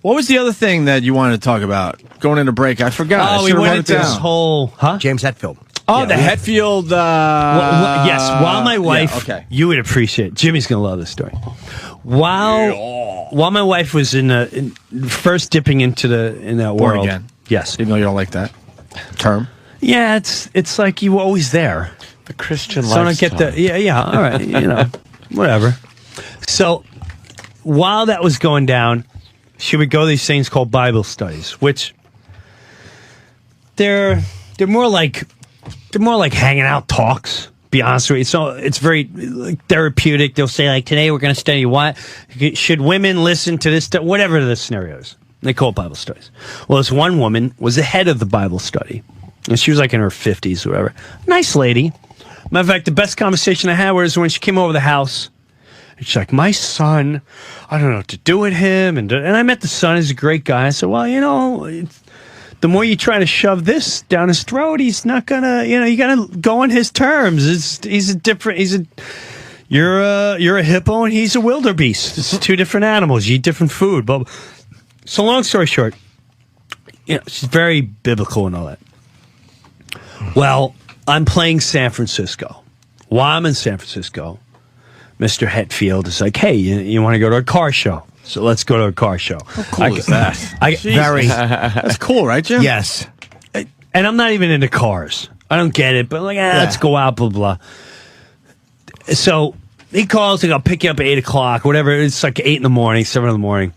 What was the other thing that you wanted to talk about going into break? I forgot. Oh, we went into this whole... James Hetfield. Oh, the Hetfield. Yes, while my wife... okay. You would appreciate it. Jimmy's going to love this story. While my wife was first dipping into that Born world... again. Yes. Even though you don't like that term. Yeah, it's like you were always there. The Christian So I don't lifestyle. get the... Yeah, all right, whatever. So, while that was going down, she would go to these things called Bible studies, which they're more like hanging out talks. Be honest with you, so it's very therapeutic. They'll say like, today we're going to study what should women listen to this, whatever the scenario is. They call it Bible studies. Well, this one woman was the head of the Bible study, and she was like in her 50s or whatever. Nice lady. Matter of fact, the best conversation I had was when she came over the house. And she's like, my son, I don't know what to do with him. And I met the son. He's a great guy. I said, well, the more you try to shove this down his throat, he's not gonna, you gotta go on his terms. You're a hippo and he's a wildebeest. It's two different animals. You eat different food. But so long story short, she's very biblical and all that. Well, I'm playing San Francisco. While I'm in San Francisco, Mr. Hetfield is like, hey, you want to go to a car show? So let's go to a car show. How cool is that? That's cool, right, Jim? Yes. And I'm not even into cars. I don't get it, but let's go out, blah, blah. So he calls, like, I'll pick you up at 8 o'clock, whatever. It's like 8 in the morning, 7 in the morning.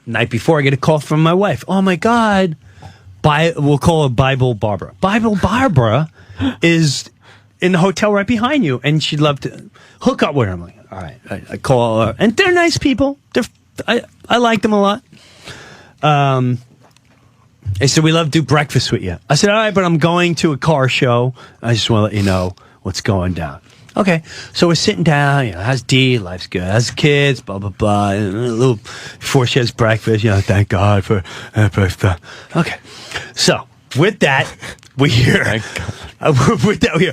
Night before, I get a call from my wife. Oh, my God. We'll call her Bible Barbara. Bible Barbara is in the hotel right behind you, and she'd love to hook up with her. I'm like, all right. I call her, and they're nice people. I like them a lot. They said, we love to do breakfast with you. I said, all right, but I'm going to a car show. I just want to let you know what's going down. Okay, so we're sitting down, how's Dee? Life's good. How's the kids? Blah, blah, blah. And a little before she has breakfast, thank God for breakfast. Okay, so with that, we hear... with that, we hear...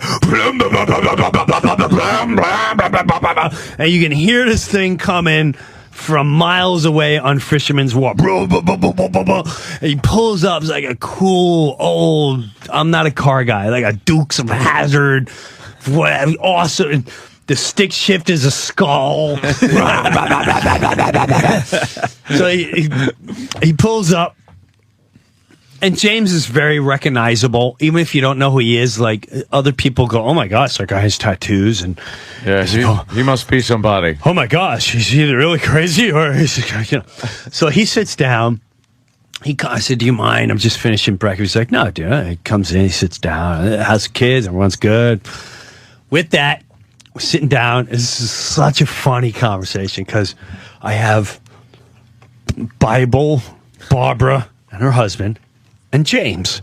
And you can hear this thing coming from miles away on Fisherman's Wharf. And he pulls up. It's like a cool old... I'm not a car guy. Like a Dukes of Hazzard... Awesome. The stick shift is a skull. So he pulls up, and James is very recognizable, even if you don't know who he is. Like other people go, "Oh my gosh, that guy has tattoos," and he must be somebody. Oh my gosh, he's either really crazy or he's, So he sits down. I said, do you mind? I'm just finishing breakfast. He's like, no, dude. He comes in, he sits down. How's the kids? Everyone's good. With that, we're sitting down. This is such a funny conversation because I have Bible, Barbara, and her husband, and James.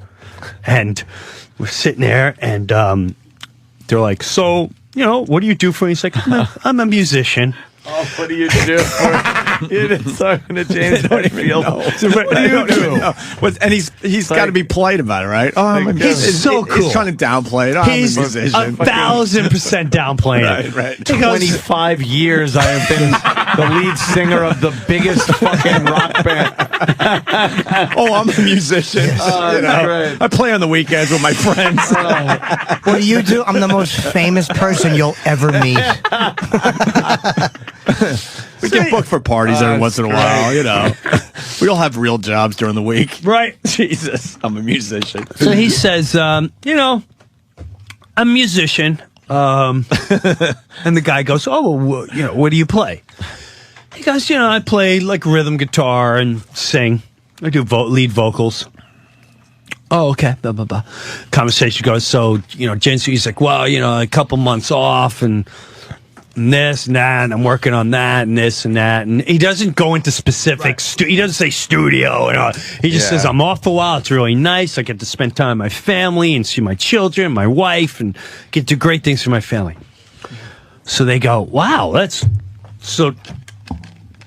And we're sitting there, and they're like, so, what do you do for me? He's like, I'm a musician. Oh, what do you do for... You didn't talking to James Hetfield. What do you do? And he's got to be polite about it, right? He's so cool. He's trying to downplay it. He's 1,000% downplaying it. Right. 25 years I have been the lead singer of the biggest fucking rock band. I'm a musician. Great. I play on the weekends with my friends. What do you do? I'm the most famous person you'll ever meet. We get booked for parties every once in a while, We all have real jobs during the week. Right. Jesus, I'm a musician. So he says, I'm a musician. And the guy goes, oh, well, what do you play? He goes, I play like rhythm guitar and sing. I do lead vocals. Oh, okay. Blah, blah, blah. Conversation goes, so, James, he's like, well, a couple months off and this and that, and I'm working on that and this and that. And he doesn't go into specifics. Right. He doesn't say studio. He just says, I'm off for a while. It's really nice. I get to spend time with my family and see my children, my wife, and get to do great things for my family. So they go, wow, so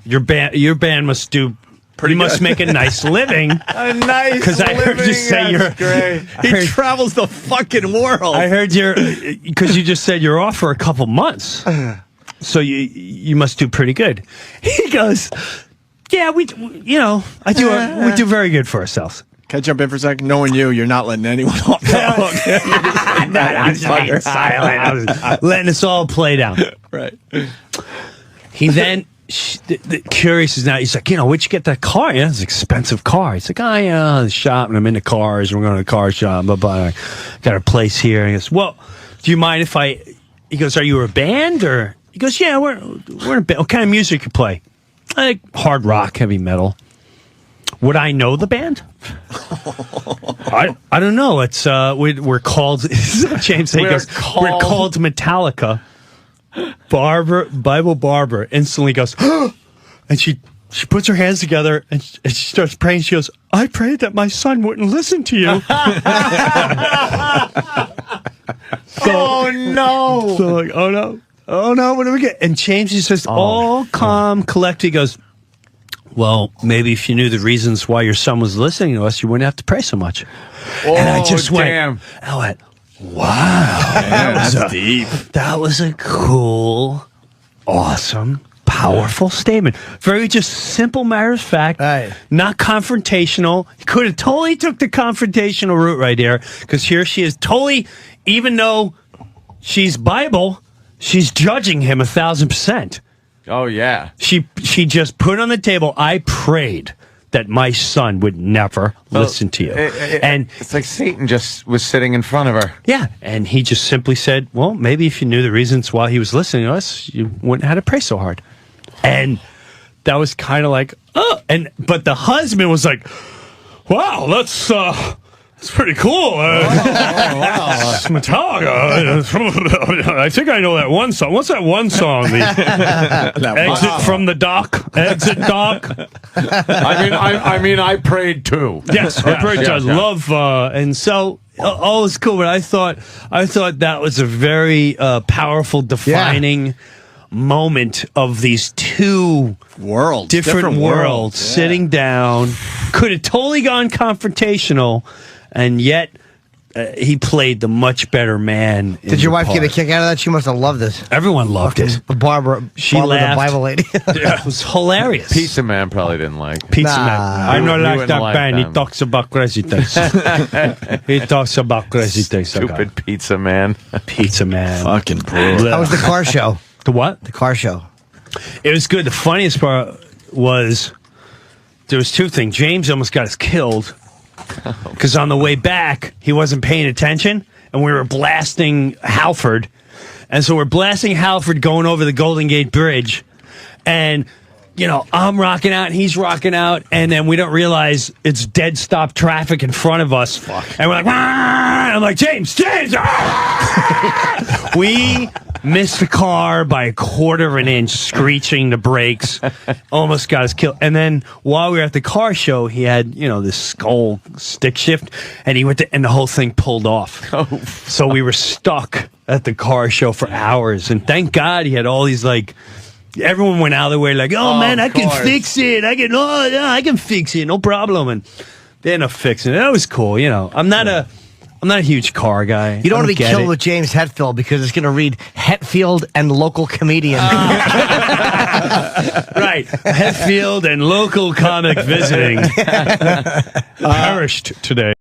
your band must do... You must make a nice living. A nice Because I heard you say great. He travels the fucking world. I heard because you just said you're off for a couple months. So you must do pretty good. He goes, Yeah, we I do. We do very good for ourselves. Can I jump in for a second? Knowing you're not letting anyone off the hook. I'm just being silent. I was letting us all play down. Right. He then, the curious is now, he's like, where'd you get that car? Yeah, it's an expensive car. He's like, the shop, and I'm into cars, and we're going to the car shop, blah, blah. Got a place here. He goes, well, do you mind if he goes, are you a band? Or he goes, yeah, we're a band. What kind of music you play? I like hard rock, heavy metal. Would I know the band? I don't know. It's we're called James. We're called Metallica. Bible Barber instantly goes, and she puts her hands together and she starts praying. She goes, I prayed that my son wouldn't listen to you. Oh no! So like, oh no, what do we get? And James is just all calm, collected. He goes, well, maybe if you knew the reasons why your son was listening to us, you wouldn't have to pray so much. Oh, and I just damn. went, wow. That's deep. That was a cool, awesome, powerful statement. Very just simple matter of fact, not confrontational. He could have totally took the confrontational route right there, because here she is totally, even though she's Bible, she's judging him 1,000%. Oh, yeah. She just put on the table, I prayed that my son would never listen to you. And it's like Satan just was sitting in front of her. yeah, and he just simply said, well, maybe if you knew the reasons why he was listening to us, you wouldn't have to pray so hard. And that was kind of like, but the husband was like, wow, that's pretty cool. It's Metallica. I think I know that one song. What's that one song? Exit from the dock. Exit dock. I mean, I prayed too. Yes, I prayed too. I love, and so all is cool. But I thought that was a very powerful, defining moment of these two different worlds sitting down. Could have totally gone confrontational. And yet, he played the much better man. Did your wife get a kick out of that? She must have loved this. Everyone loved it. Barbara, she laughed. The Bible lady. Yeah, it was hilarious. Pizza Man probably didn't like. Pizza Man. I don't like that band. Them. He talks about crazy things. He talks about crazy things. Stupid Pizza Man. Pizza Man. Fucking brutal. How was the car show? The what? The car show. It was good. The funniest part was there was two things. James almost got us killed. Because on the way back, he wasn't paying attention, and we were blasting Halford. And so we're blasting Halford going over the Golden Gate Bridge. And, I'm rocking out, and he's rocking out, and then we don't realize it's dead stop traffic in front of us. Fuck. And we're like, I'm like, James! We missed the car by 1/4 of an inch, screeching the brakes. Almost got us killed. And then while we were at the car show, he had, this skull stick shift, and he went and the whole thing pulled off. Oh. So we were stuck at the car show for hours. And thank God he had all these, everyone went out of their way man, I can fix it. I can fix it. No problem. And they ended up fixing it. That was cool. I'm not a huge car guy. You don't want to be killed with James Hetfield because it's going to read Hetfield and local comedian. Right. Hetfield and local comic visiting. Perished today.